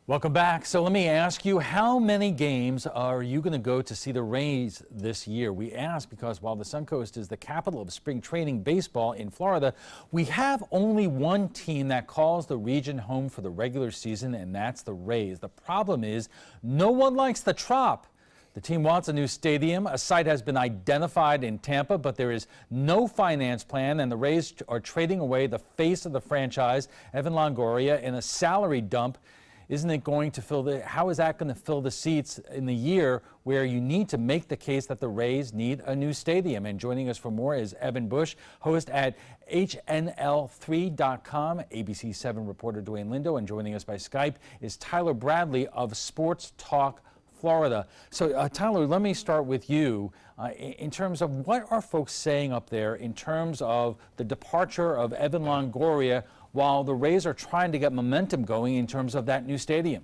Welcome back. So let me ask you, how many games are you going to go to see the Rays this year? We ask because while the Suncoast is the capital of spring training baseball in Florida, we have only one team that calls the region home for the regular season, and that's the Rays. The problem is no one likes the Trop. The team wants a new stadium. A site has been identified in Tampa, but there is no finance plan, and the Rays are trading away the face of the franchise, Evan Longoria, in a salary dump. Isn't it going to how is that going to fill the seats in the year where you need to make the case that the Rays need a new stadium? And joining us for more is Evan Bush, host at HNL3.com, ABC 7 reporter Dwayne Lindo, and joining us by Skype is Tyler Bradley of Sports Talk Florida. So Tyler, let me start with you in terms of what are folks saying up there in terms of the departure of Evan Longoria while the Rays are trying to get momentum going in terms of that new stadium?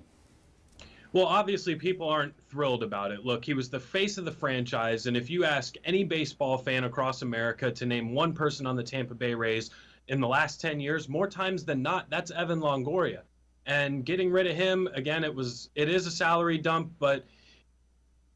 Well, obviously people aren't thrilled about it. Look, he was the face of the franchise, and if you ask any baseball fan across America to name one person on the Tampa Bay Rays in the last 10 years, more times than not, that's Evan Longoria. And getting rid of him, again, it is a salary dump, but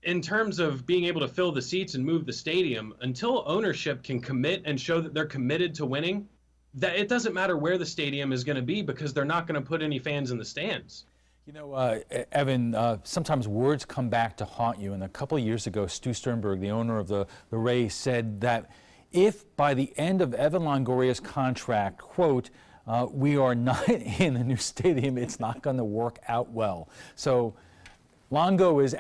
in terms of being able to fill the seats and move the stadium, until ownership can commit and show that they're committed to winning, that it doesn't matter where the stadium is going to be because they're not going to put any fans in the stands. You know, Evan, sometimes words come back to haunt you. And a couple of years ago, Stu Sternberg, the owner of the Rays, said that if by the end of Evan Longoria's contract, quote, we are not in the new stadium, it's not going to work out well. So Longo is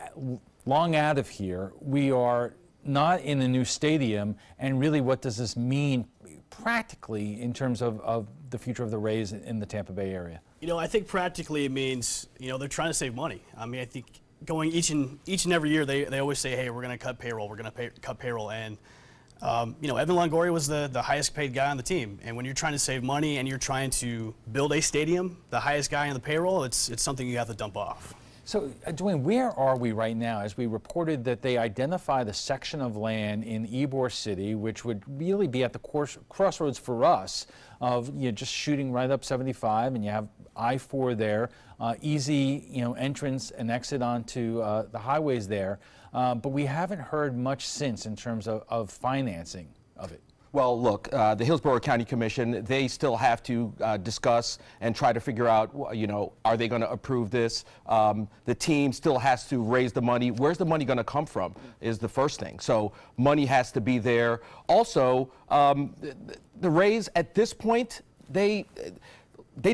long out of here. We are not in the new stadium. And really, what does this mean practically in terms of the future of the Rays in the Tampa Bay area? You know, I think practically it means, they're trying to save money. I mean, I think going each and every year, they always say, hey, we're going to cut payroll, cut payroll. And, Evan Longoria was the highest paid guy on the team. And when you're trying to save money and you're trying to build a stadium, the highest guy on the payroll, it's something you have to dump off. So, Dwayne, where are we right now? As we reported that they identify the section of land in Ybor City, which would really be at the crossroads for us of just shooting right up 75, and you have I-4 there, easy entrance and exit onto the highways there. But we haven't heard much since in terms of financing of it. Well, look, the Hillsborough County Commission, they still have to discuss and try to figure out, are they going to approve this? The team still has to raise the money. Where's the money going to come from is the first thing. So money has to be there. Also, the Rays at this point, they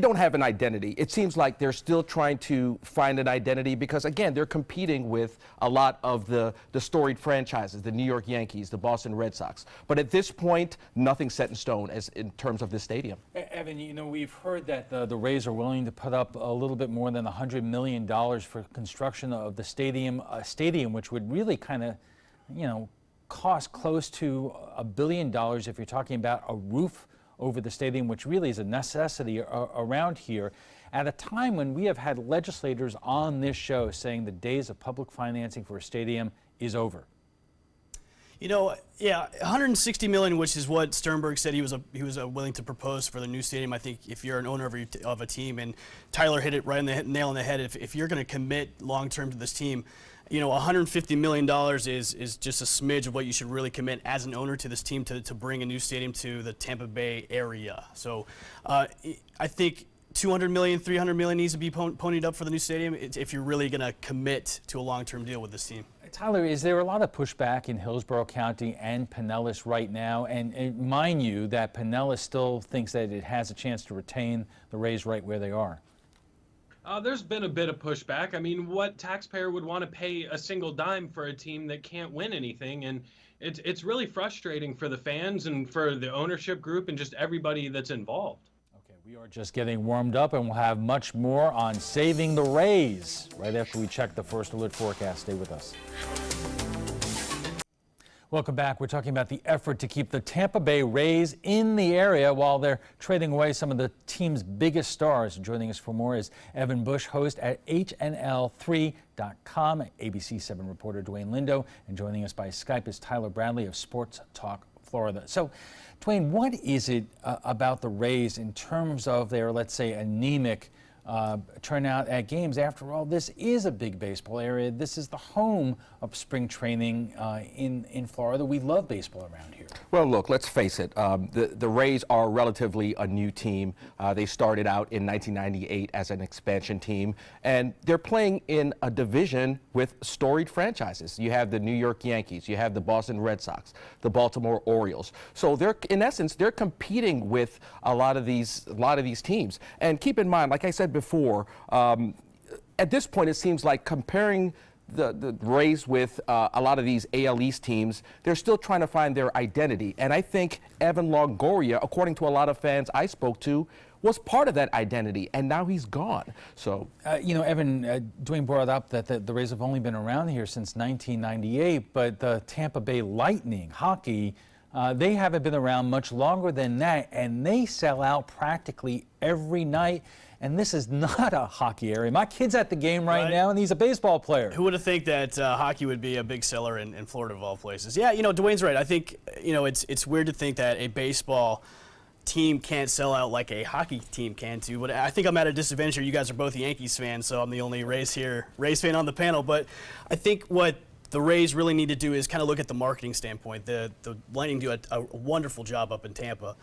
don't have an identity. It seems like they're still trying to find an identity because, again, they're competing with a lot of the storied franchises, the New York Yankees, the Boston Red Sox. But at this point, nothing's set in stone in terms of the stadium. Evan, we've heard that the Rays are willing to put up a little bit more than $100 million for construction of the stadium, a stadium which would really kind of, cost close to $1 billion if you're talking about a roof over the stadium, which really is a necessity around here, at a time when we have had legislators on this show saying the days of public financing for a stadium is over. Yeah, $160 million, which is what Sternberg said he was willing to propose for the new stadium. I think if you're an owner of a team, and Tyler hit it right on the nail on the head, if you're going to commit long-term to this team, $150 million is just a smidge of what you should really commit as an owner to this team to bring a new stadium to the Tampa Bay area. So I think $200 million, $300 million needs to be ponied up for the new stadium if you're really going to commit to a long-term deal with this team. Tyler, is there a lot of pushback in Hillsborough County and Pinellas right now? And mind you that Pinellas still thinks that it has a chance to retain the Rays right where they are. There's been a bit of pushback. I mean, what taxpayer would want to pay a single dime for a team that can't win anything? And it's really frustrating for the fans and for the ownership group and just everybody that's involved. Okay, we are just getting warmed up, and we'll have much more on saving the Rays right after we check the First Alert forecast. Stay with us. Welcome back. We're talking about the effort to keep the Tampa Bay Rays in the area while they're trading away some of the team's biggest stars. Joining us for more is Evan Bush, host at HNL3.com, ABC 7 reporter Dwayne Lindo, and joining us by Skype is Tyler Bradley of Sports Talk Florida. So, Dwayne, what is it about the Rays in terms of their, let's say, anemic turnout at games. After all, this is a big baseball area. This is the home of spring training in Florida. We love baseball around here. Well, look, let's face it. The Rays are relatively a new team. They started out in 1998 as an expansion team, and they're playing in a division with storied franchises. You have the New York Yankees, you have the Boston Red Sox, the Baltimore Orioles. So they're, in essence, they're competing with a lot of these teams. And keep in mind, like I said before, at this point, it seems like comparing the Rays with a lot of these AL East teams, they're still trying to find their identity. And I think Evan Longoria, according to a lot of fans I spoke to, was part of that identity, and now he's gone. So, you know, Evan, Dwayne brought up that the Rays have only been around here since 1998, but the Tampa Bay Lightning, hockey, they haven't been around much longer than that, and they sell out practically every night. And this is not a hockey area. My kid's at the game right now, and he's a baseball player. Who would have think that hockey would be a big seller in Florida of all places? Yeah, you know, Dwayne's right. I think, you know, it's weird to think that a baseball team can't sell out like a hockey team can too. But I think I'm at a disadvantage here. You guys are both Yankees fans, so I'm the only Rays fan on the panel. But I think what the Rays really need to do is kind of look at the marketing standpoint. The Lightning do a wonderful job up in Tampa.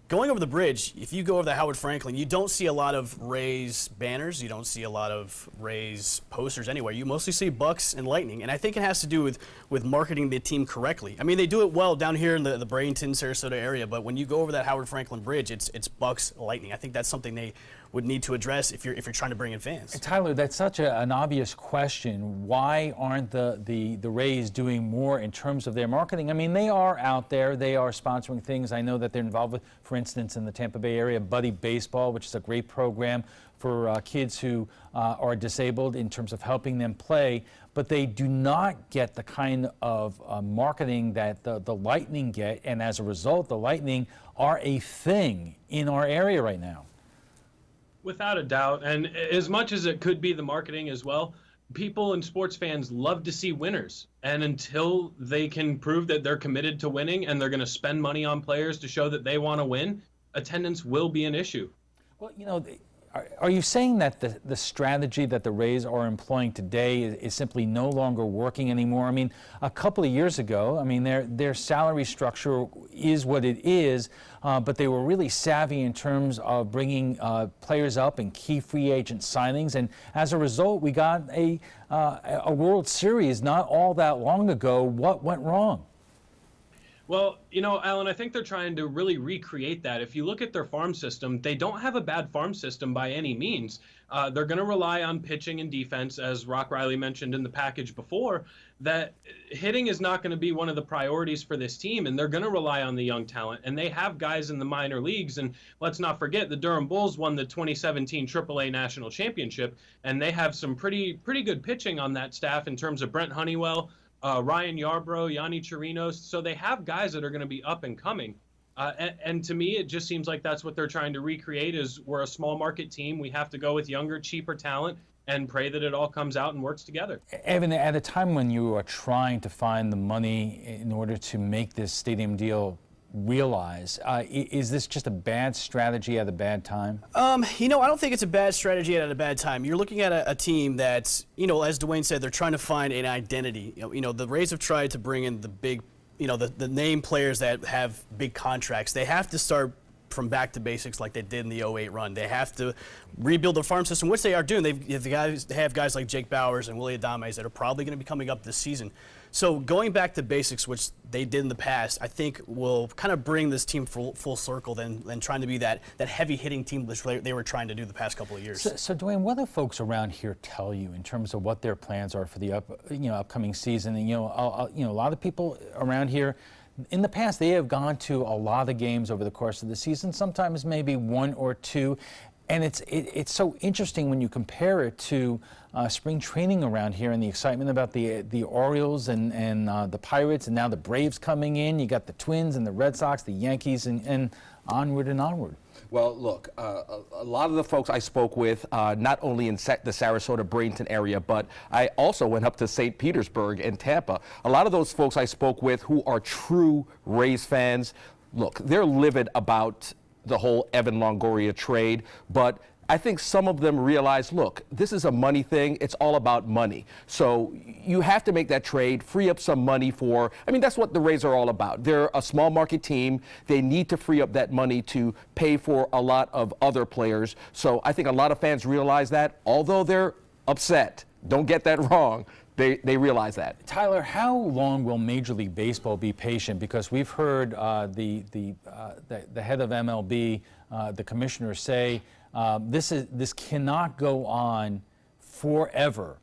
Going over the bridge, if you go over the Howard Franklin, you don't see a lot of Rays banners. You don't see a lot of Rays posters anywhere. You mostly see Bucks and Lightning, and I think it has to do with marketing the team correctly. I mean, they do it well down here in the Bradenton, Sarasota area, but when you go over that Howard Franklin bridge, it's Bucks, Lightning. I think that's something they would need to address if you're trying to bring in fans. Tyler, that's such an obvious question. Why aren't the Rays doing more in terms of their marketing? I mean, they are out there. They are sponsoring things. I know that they're involved with, for instance, in the Tampa Bay area, Buddy Baseball, which is a great program for kids who are disabled in terms of helping them play. But they do not get the kind of marketing that the Lightning get. And as a result, the Lightning are a thing in our area right now. Without a doubt. And as much as it could be the marketing as well, people and sports fans love to see winners. And until they can prove that they're committed to winning and they're going to spend money on players to show that they want to win, attendance will be an issue. Well, you know, are you saying that the strategy that the Rays are employing today is simply no longer working anymore? I mean, a couple of years ago, I mean, their salary structure is what it is, but they were really savvy in terms of bringing players up and key free agent signings, and as a result, we got a World Series not all that long ago. What went wrong? Well, you know, Alan, I think they're trying to really recreate that. If you look at their farm system, they don't have a bad farm system by any means. They're going to rely on pitching and defense, as Rock Riley mentioned in the package before, that hitting is not going to be one of the priorities for this team, and they're going to rely on the young talent. And they have guys in the minor leagues, and let's not forget the Durham Bulls won the 2017 AAA National Championship, and they have some pretty good pitching on that staff in terms of Brent Honeywell, Ryan Yarbrough, Yanni Chirinos. So they have guys that are going to be up and coming. And to me, it just seems like that's what they're trying to recreate is we're a small market team. We have to go with younger, cheaper talent and pray that it all comes out and works together. Evan, at a time when you are trying to find the money in order to make this stadium deal realize, is this just a bad strategy at a bad time? You know, I don't think it's a bad strategy at a bad time. You're looking at a team that's, you know, as Dwayne said, they're trying to find an identity. You know, the Rays have tried to bring in the big, you know, the name players that have big contracts. They have to start from back to basics like they did in the 08 run. They have to rebuild their farm system, which they are doing. They have guys like Jake Bowers and Willie Adames that are probably going to be coming up this season. So going back to basics, which they did in the past, I think will kind of bring this team full circle than trying to be that heavy-hitting team which they were trying to do the past couple of years. So Dwayne, what do folks around here tell you in terms of what their plans are for the upcoming season? And a lot of people around here, in the past, they have gone to a lot of games over the course of the season, sometimes maybe one or two. And it's so interesting when you compare it to spring training around here and the excitement about the Orioles and the Pirates, and now the Braves coming in. You got the Twins and the Red Sox, the Yankees, and onward and onward. Well, look, a lot of the folks I spoke with, not only in the Sarasota, Bradenton area, but I also went up to St. Petersburg and Tampa. A lot of those folks I spoke with who are true Rays fans, look, they're livid about the whole Evan Longoria trade, but I think some of them realize, look, this is a money thing. It's all about money. So you have to make that trade, free up some money for, I mean, that's what the Rays are all about. They're a small market team. They need to free up that money to pay for a lot of other players. So I think a lot of fans realize that, although they're upset. Don't get that wrong. They realize that. Tyler, how long will Major League Baseball be patient? Because we've heard the head of MLB, the commissioner, say this cannot go on forever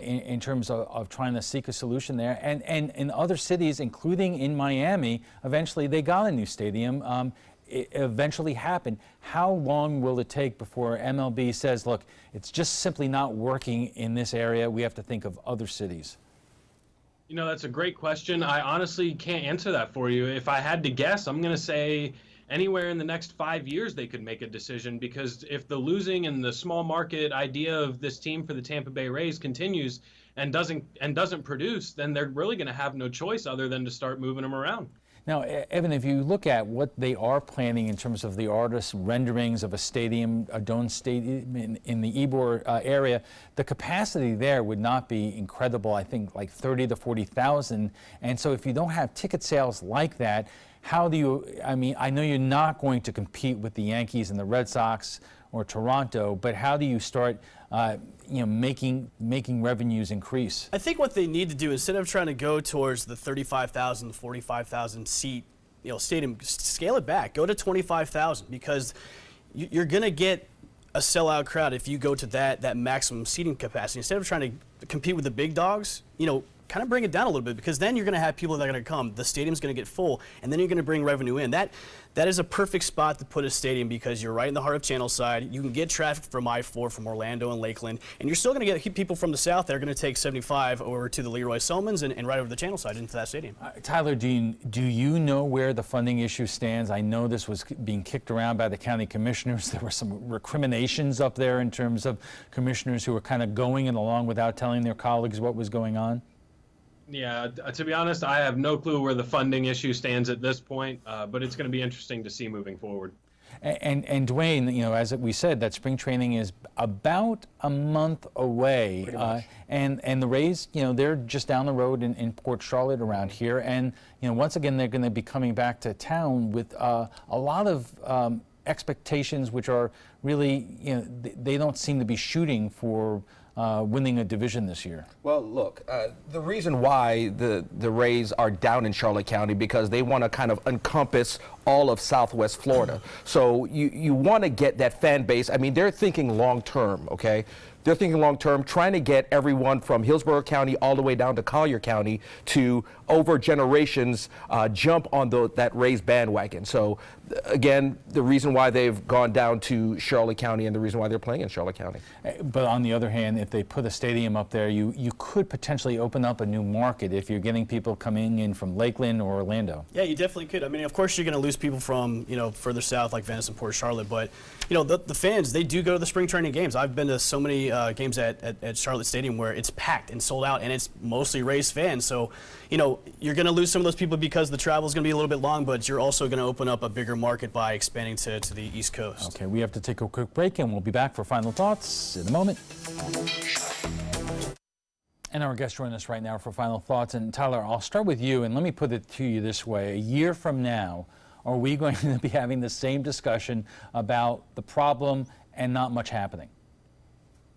in terms of trying to seek a solution there. And in other cities, including in Miami, eventually they got a new stadium. It eventually happened. How long will it take before MLB says, look, it's just simply not working in this area, we have to think of other cities? You know, that's a great question. I honestly can't answer that for you. If I had to guess, I'm going to say anywhere in the next 5 years they could make a decision, because if the losing and the small market idea of this team for the Tampa Bay Rays continues and doesn't produce, then they're really going to have no choice other than to start moving them around. Now, Evan, if you look at what they are planning in terms of the artist renderings of a stadium, a dome stadium in the Ybor area, the capacity there would not be incredible. I think like 30 to 40,000. And so if you don't have ticket sales like that, how do you, I mean, I know you're not going to compete with the Yankees and the Red Sox or Toronto, but how do you start making revenues increase? I think what they need to do, instead of trying to go towards the 35,000, 45,000 seat stadium, scale it back. Go to 25,000, because you're going to get a sellout crowd if you go to that maximum seating capacity. Instead of trying to compete with the big dogs, kind of bring it down a little bit, because then you're going to have people that are going to come. The stadium's going to get full, and then you're going to bring revenue in. That is a perfect spot to put a stadium, because you're right in the heart of Channelside. You can get traffic from I-4, from Orlando and Lakeland, and you're still going to get people from the south that are going to take 75 over to the Leroy Selmans and right over the Channelside into that stadium. Tyler, do you know where the funding issue stands? I know this was being kicked around by the county commissioners. There were some recriminations up there in terms of commissioners who were kind of going along without telling their colleagues what was going on. Yeah, to be honest, I have no clue where the funding issue stands at this point, but it's going to be interesting to see moving forward. And Dwayne, as we said, that spring training is about a month away, and the Rays, they're just down the road in Port Charlotte around here, and once again they're going to be coming back to town with a lot of expectations, which are really, they don't seem to be shooting for winning a division this year. Well, look, the reason why the Rays are down in Charlotte County, because they want to kind of encompass all of Southwest Florida. So you want to get that fan base. I mean, they're thinking long term, okay? They're thinking long term, trying to get everyone from Hillsborough County all the way down to Collier County to, over generations, jump on that Rays bandwagon. So again, the reason why they've gone down to Charlotte County and the reason why they're playing in Charlotte County. But on the other hand, if they put a stadium up there, you could potentially open up a new market if you're getting people coming in from Lakeland or Orlando. Yeah, you definitely could. I mean, of course you're going to lose people from, further south like Venice and Port Charlotte, but, the fans, they do go to the spring training games. I've been to so many games at Charlotte Stadium where it's packed and sold out, and it's mostly Rays fans. So, you're going to lose some of those people because the travel is going to be a little bit long, but you're also going to open up a bigger market by expanding to the East Coast. Okay, we have to take a quick break, and we'll be back for final thoughts in a moment. And our guest joining us right now for final thoughts. And Tyler, I'll start with you, and let me put it to you this way. A year from now, are we going to be having the same discussion about the problem and not much happening?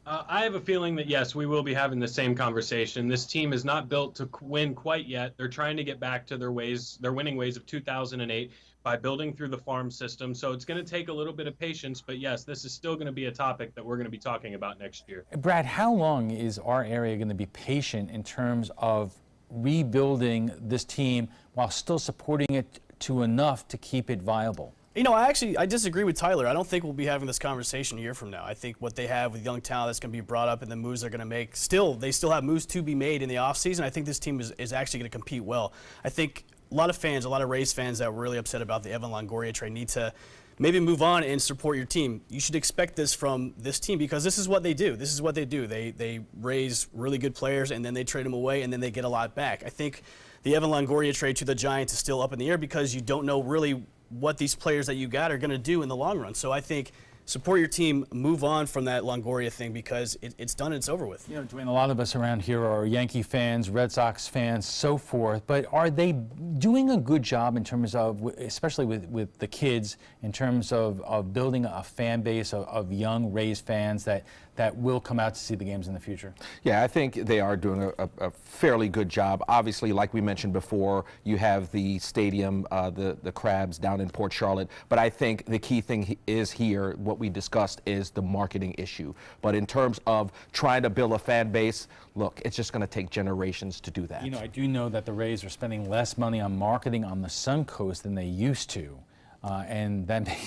I have a feeling that, yes, we will be having the same conversation. This team is not built to win quite yet. They're trying to get back to their winning ways of 2008 by building through the farm system. So it's going to take a little bit of patience, but yes, this is still going to be a topic that we're going to be talking about next year. Brad, how long is our area going to be patient in terms of rebuilding this team while still supporting it to enough to keep it viable? I disagree with Tyler. I don't think we'll be having this conversation a year from now. I think what they have with young talent that's going to be brought up and the moves they're going to make, they still have moves to be made in the offseason. I think this team is actually going to compete well. I think a lot of fans, a lot of Rays fans that were really upset about the Evan Longoria trade need to maybe move on and support your team. You should expect this from this team, because this is what they do. This is what they do. They raise really good players, and then they trade them away, and then they get a lot back. I think the Evan Longoria trade to the Giants is still up in the air because you don't know really what these players that you got are going to do in the long run. So I think support your team, move on from that Longoria thing because it's done and it's over with. You know, Dwayne, a lot of us around here are Yankee fans, Red Sox fans, so forth, but are they doing a good job in terms of, especially with the kids, in terms of building a fan base of young Rays fans that will come out to see the games in the future? Yeah, I think they are doing a fairly good job. Obviously, like we mentioned before, you have the stadium, the Crabs down in Port Charlotte, but I think the key thing is here, what we discussed is the marketing issue. But in terms of trying to build a fan base, look, it's just going to take generations to do that. You know, I do know that the Rays are spending less money on marketing on the Suncoast than they used to. And that may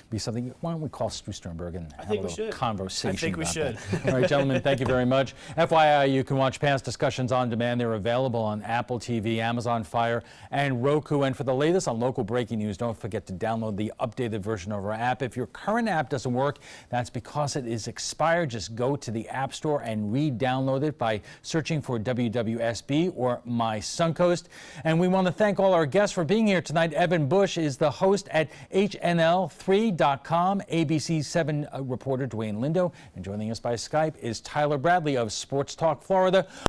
be something. Why don't we call Stu Sternberg and have a little conversation? I think we should. All right, gentlemen, thank you very much. FYI, you can watch past discussions on demand. They're available on Apple TV, Amazon Fire, and Roku. And for the latest on local breaking news, don't forget to download the updated version of our app. If your current app doesn't work, that's because it is expired. Just go to the App Store and re-download it by searching for WWSB or My Suncoast. And we want to thank all our guests for being here tonight. Evan Bush is the host at HNL3.com. ABC 7 reporter Dwayne Lindo. And joining us by Skype is Tyler Bradley of Sports Talk Florida.